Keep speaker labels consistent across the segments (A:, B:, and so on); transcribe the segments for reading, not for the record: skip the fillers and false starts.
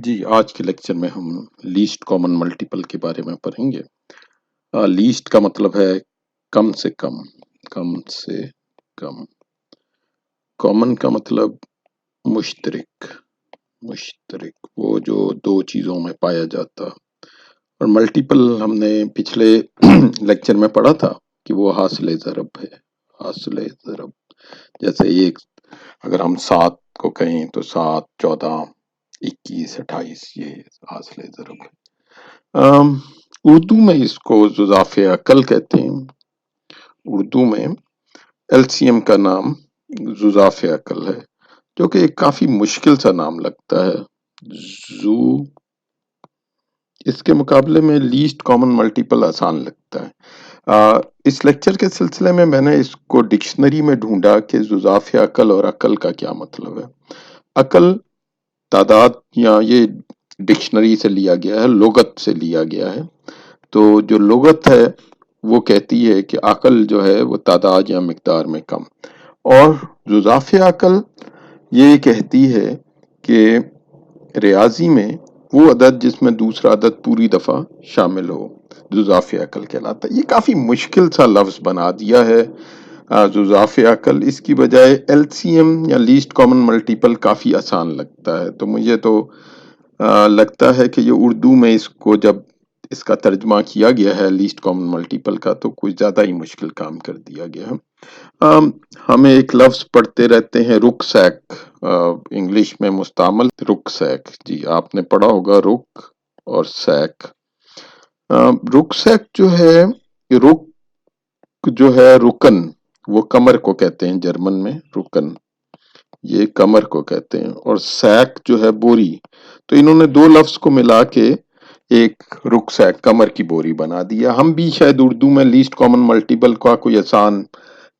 A: जी, आज के लेक्चर में हम लीस्ट कॉमन मल्टीपल के बारे में पढ़ेंगे। लीस्ट का मतलब है कम से कम, कम से कम। कॉमन का मतलब मुश्तरक, मुश्तरक वो जो दो चीजों में पाया जाता। और मल्टीपल हमने पिछले लेक्चर में पढ़ा था कि वो हासिल ज़रब है, हासिल ज़रब। जैसे एक अगर हम 7 को कहें तो 7, 14, 21, 28 ये हासिल ज़रब है। उर्दू में इसको जुज़ाफ़े अकल कहते हैं। उर्दू में एलसीएम का नाम जुज़ाफ़े अकल है, जो कि एक काफी मुश्किल सा नाम लगता है। जू इसके मुकाबले में लीस्ट कॉमन मल्टीपल आसान लगता है। इस लेक्चर के सिलसिले में मैंने इसको डिक्शनरी में ढूंढा कि जुज़ाफ़े अकल और अकल का क्या मतलब है। अकल तादाद या ये डिक्शनरी से लिया गया है, लुगत से लिया गया है। तो जो लुगत है वो कहती है कि अकल जो है वो तादाद या मिकदार में कम, और जुज़ाफ़े अकल ये कहती है कि रियाजी में वो अदद जिसमें दूसरा अदद पूरी दफा शामिल हो, जुज़ाफ़े अकल कहलाता है। ये काफी मुश्किल सा लफ्ज बना दिया है जुज़ाफ़े अकल। इसकी बजाय एलसीएम या लीस्ट कॉमन मल्टीपल काफी आसान लगता है। तो मुझे तो लगता है कि ये उर्दू में इसको जब इसका तर्जमा किया गया है लीस्ट कॉमन मल्टीपल का, तो कुछ ज्यादा ही मुश्किल काम कर दिया गया है। हमें एक लफ्ज पढ़ते रहते हैं रुकसैक, इंग्लिश में मुस्तामल रुकसैक। जी आपने पढ़ा होगा रुक और सैक। रुकसैक जो है, रुक जो है रुकन, वो कमर को कहते हैं जर्मन में, रुकन ये कमर को कहते हैं, और सैक जो है बोरी। तो इन्होंने दो लफ्ज को मिला के एक रुकसैक कमर की बोरी बना दिया। हम भी शायद उर्दू में लीस्ट कॉमन मल्टीपल का कोई आसान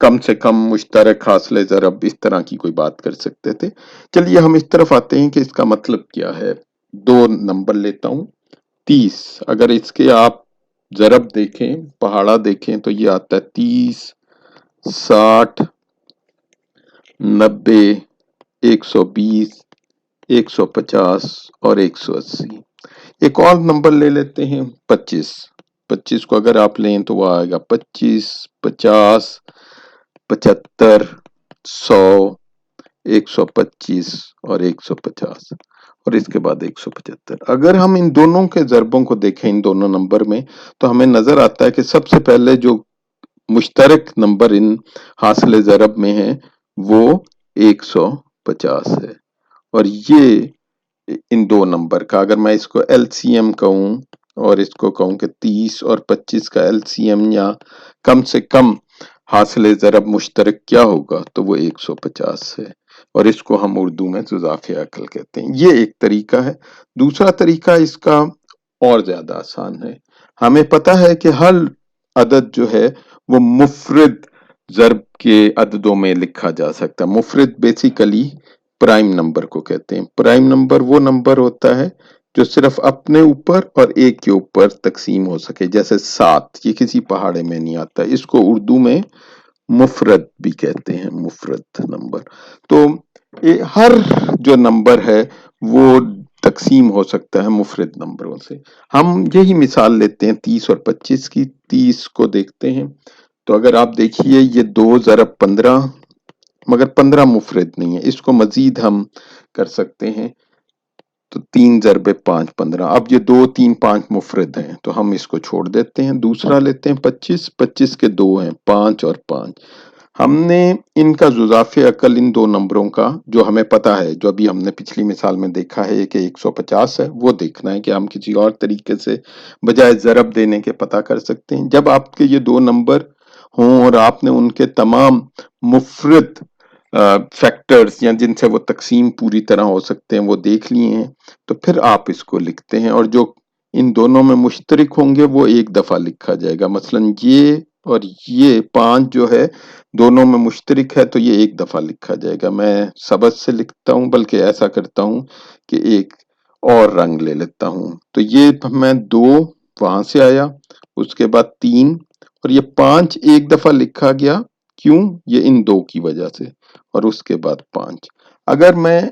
A: कम से कम मुश्तरक हासिल ज़रब इस तरह की कोई बात कर सकते थे। चलिए हम इस तरफ आते हैं कि इसका मतलब क्या है। दो नंबर लेता हूं 30। अगर इसके आप ज़रब देखें, पहाड़ा देखें, तो ये आता है 30, 60, 90, 120, 150 और 180। एक और नंबर ले लेते हैं 25। 25 को अगर आप लें तो वो आएगा 25, 50, 75, 100, 125 और 150, और इसके बाद 175। अगर हम इन दोनों के ज़रबों को देखें इन दोनों नंबर में, तो हमें नजर आता है कि सबसे पहले जो मुश्तरक नंबर इन हासिल ज़रब में है वो 150 है। और ये इन दो नंबर का अगर मैं इसको एलसीएम कहूं और इसको कहूं कि 30 और 25 का एलसीएम या कम से कम हासिल ज़रब मुश्तरक क्या होगा, तो वो 150 है। और इसको हम उर्दू में जुज़ाफ़े अकल कहते हैं। ये एक तरीका है। दूसरा तरीका इसका और ज्यादा आसान है। हमें पता है कि हर अदद जो है वो मुफरद ज़रब के अददों में लिखा जा सकता है। मुफरद बेसिकली प्राइम नंबर को कहते हैं। प्राइम नंबर वो नंबर होता है जो सिर्फ अपने ऊपर और एक के ऊपर तकसीम हो सके। जैसे 7, ये किसी पहाड़े में नहीं आता। इसको उर्दू में मुफरद भी कहते हैं, मुफरद नंबर। तो हर जो नंबर है वो तकसीम हो सकता है मुफरद नंबरों से। हम यही मिसाल लेते हैं 30 और 25 की। 30 को देखते हैं तो अगर आप देखिए ये 2 ज़रब 15, मगर 15 मुफरद नहीं है। इसको मजीद हम कर सकते हैं तो 3 ज़रबे 5, 15। अब ये 2, 3, 5 मुफरद हैं तो हम इसको छोड़ देते हैं। दूसरा लेते हैं 25। 25 के 2 हैं, 5 और 5। हमने इनका जुज़ाफ़े अकल इन दो नंबरों का जो हमें पता है, जो अभी हमने पिछली मिसाल में देखा है कि 150 है, वो देखना है कि हम किसी और तरीके से बजाय ज़रब देने के पता कर सकते हैं। जब आपके ये दो नंबर हों और आपने उनके तमाम मुफरद फैक्टर्स या जिनसे वो तकसीम पूरी तरह हो सकते हैं वो देख लिए हैं, तो फिर आप इसको लिखते हैं, और जो इन दोनों में मुश्तरक होंगे वो एक दफा लिखा जाएगा। मसलन ये और ये 5 जो है दोनों में मुश्तरक है तो ये एक दफा लिखा जाएगा। मैं सबद से लिखता हूं, बल्कि ऐसा करता हूं कि एक और रंग ले लेता हूं। तो ये मैं 2 वहां से आया, उसके बाद 3, और ये 5 एक दफा लिखा गया। क्यों? ये इन 2 की वजह से। और उसके बाद 5। अगर मैं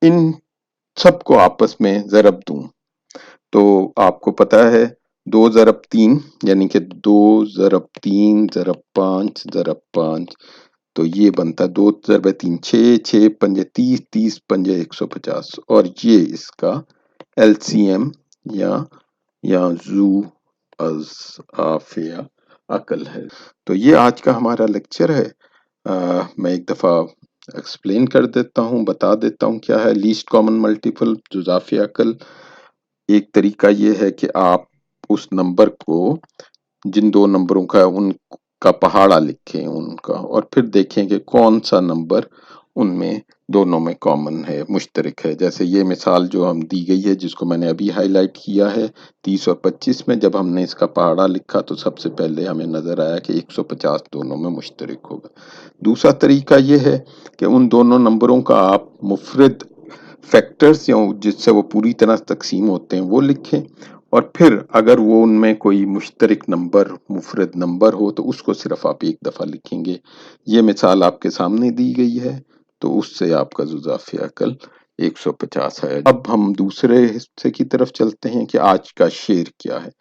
A: इन सब को आपस में ज़रब दूं, तो आपको पता है 2 ज़रब 3 यानी कि 2 ज़रब 3 ज़रब 5 ज़रब 5, तो ये बनता 2 ज़रब 3 6, 6 पंजे 30, 30 पंजे 150, और ये इसका एलसीएम या जू अज आफिया अकल है। तो ये आज का हमारा लेक्चर है। मैं एक दफ़ा एक्सप्लेन कर देता हूँ, बता देता हूँ क्या है लीस्ट कॉमन मल्टीपल जुज़ाफ़ी अकल। एक तरीका ये है कि आप उस नंबर को, जिन दो नंबरों का उनका पहाड़ा लिखें उनका, और फिर देखें कि कौन सा नंबर उनमें दोनों में कॉमन है, मुश्तरक है। जैसे ये मिसाल जो हम दी गई है, जिसको मैंने अभी हाईलाइट किया है, 30 और 25 में जब हमने इसका पहाड़ा लिखा तो सबसे पहले हमें नजर आया कि 150 दोनों में मुश्तरक होगा। दूसरा तरीका ये है कि उन दोनों नंबरों का आप मुफरद फैक्टर्स या जिससे वो पूरी तरह तकसीम होते हैं वो लिखें, और फिर अगर वो उनमें कोई मुश्तरक नंबर, मुफरद नंबर हो, तो उसको सिर्फ आप एक दफ़ा लिखेंगे। ये मिसाल आपके सामने दी गई है, तो उससे आपका जुज़ाफ़ी अकल 150 है। अब हम दूसरे हिस्से की तरफ चलते हैं कि आज का शेर क्या है।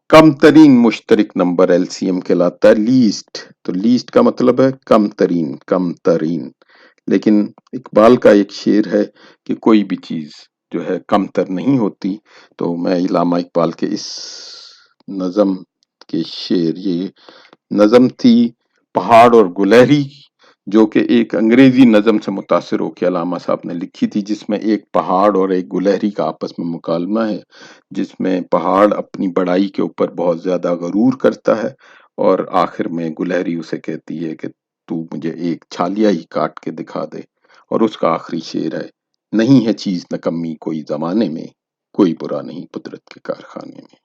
A: कम तरीन मुश्तरक नंबर एलसीएम कहलाता है लीस्ट। तो लीस्ट का मतलब है कम तरीन, कम तरीन। लेकिन इकबाल का एक शेर है कि कोई भी चीज जो है कमतर नहीं होती। तो मैं इलामा इकबाल के इस नज़म के शेर, ये नज़म थी पहाड़ और गुलहरी, जो कि एक अंग्रेजी नज़म से मुतासिर होकर अलामा साहब ने लिखी थी, जिसमें एक पहाड़ और एक गुलहरी का आपस में मुकालमा है, जिसमें पहाड़ अपनी बड़ाई के ऊपर बहुत ज्यादा गरूर करता है, और आखिर में गुलहरी उसे कहती है कि तू मुझे एक छालिया ही काट के दिखा दे। और उसका आखिरी शेर है, नहीं है चीज नकम्मी कोई जमाने में, कोई बुरा नहीं कुदरत के कारखाने में।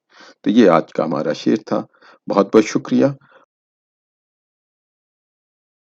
A: तो ये आज का हमारा शेर था। बहुत बहुत शुक्रिया।